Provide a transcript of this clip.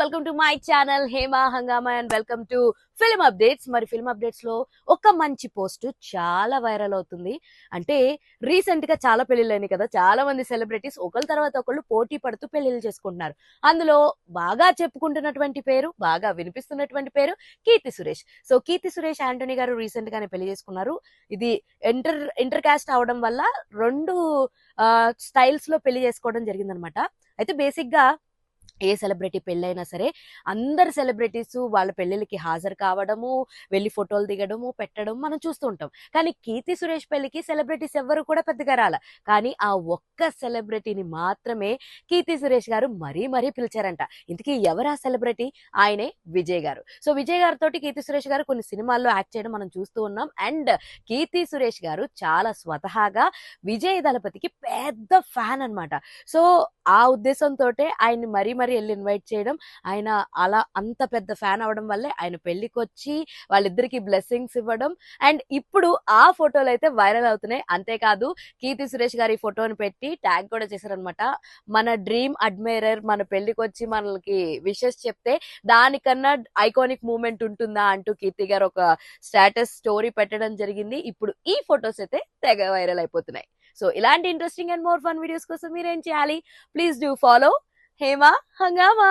Welcome to my channel Hema Hungama and welcome to film updates. మరి film updates లో ఒక మంచి పోస్ట్ చాలా వైరల్ అవుతుంది. అంటే రీసెంట్ గా చాలా పెళ్లిళ్ళు అయినాయి కదా, చాలా మంది సెలబ్రిటీస్ ఒకళ్ళ తర్వాత ఒకళ్ళు పోటీ పడుతూ పెళ్లిళ్ళు చేసుకుంటున్నారు. అందులో బాగా చెప్పుకుంటున్నటువంటి పేరు, బాగా వినిపిస్తున్నటువంటి పేరు కీర్తి సురేష్. సో కీర్తి సురేష్ ఆంటోనీ గారు రీసెంట్ గానే పెళ్లి చేసుకున్నారు. ఇది ఇంటర్ కాస్ట్ అవడం వల్ల రెండు స్టైల్స్ లో పెళ్లి చేసుకోవడం జరిగిందనమాట. అయితే బేసిక్ గా ఏ సెలబ్రిటీ పెళ్ళైనా సరే అందరు సెలబ్రిటీస్ వాళ్ళ పెళ్లిళ్ళకి హాజరు కావడము, వెళ్ళి ఫోటోలు దిగడము, పెట్టడం మనం చూస్తూ ఉంటాం. కానీ కీర్తి సురేష్ పెళ్లికి సెలబ్రిటీస్ ఎవ్వరు కూడా పెద్దగా రాల. కానీ ఆ ఒక్క సెలబ్రిటీని మాత్రమే కీర్తి సురేష్ గారు మరీ పిలిచారంట. ఇంతకీ ఎవరు ఆ సెలబ్రిటీ? ఆయనే విజయ్ గారు. సో విజయ్ గారితో కీర్తి సురేష్ గారు కొన్ని సినిమాల్లో యాక్ట్ చేయడం మనం చూస్తూ ఉన్నాం. అండ్ కీర్తి సురేష్ గారు చాలా స్వతహాగా విజయ్ దళపతికి పెద్ద ఫ్యాన్ అన్నమాట. సో ఆ ఉద్దేశంతో ఆయన్ని మరీ వెళ్ళి ఇన్వైట్ చేయడం, ఆయన అలా అంత పెద్ద ఫ్యాన్ అవడం వల్లే ఆయన పెళ్లికి వచ్చి వాళ్ళిద్దరికి బ్లెస్సింగ్స్ ఇవ్వడం. అండ్ ఇప్పుడు ఆ ఫోటోలు అయితే వైరల్ అవుతున్నాయి. అంతేకాదు కీర్తి సురేష్ గారి ఫోటోని పెట్టి ట్యాగ్ కూడా చేశారనమాట. మన డ్రీమ్ అడ్మైరర్ మన పెళ్లికి వచ్చి మనకి విషెస్ చెప్తే దానికన్నా ఐకానిక్ మూమెంట్ ఉంటుందా అంటూ కీర్తి గారు ఒక స్టేటస్ స్టోరీ పెట్టడం జరిగింది. ఇప్పుడు ఈ ఫొటోస్ అయితే తెగ వైరల్ అయిపోతున్నాయి. సో ఇలాంటి interesting and more fun videos కోసం మీరేం చేయాలి? ప్లీజ్ డూ ఫాలో హేమా హంగామా.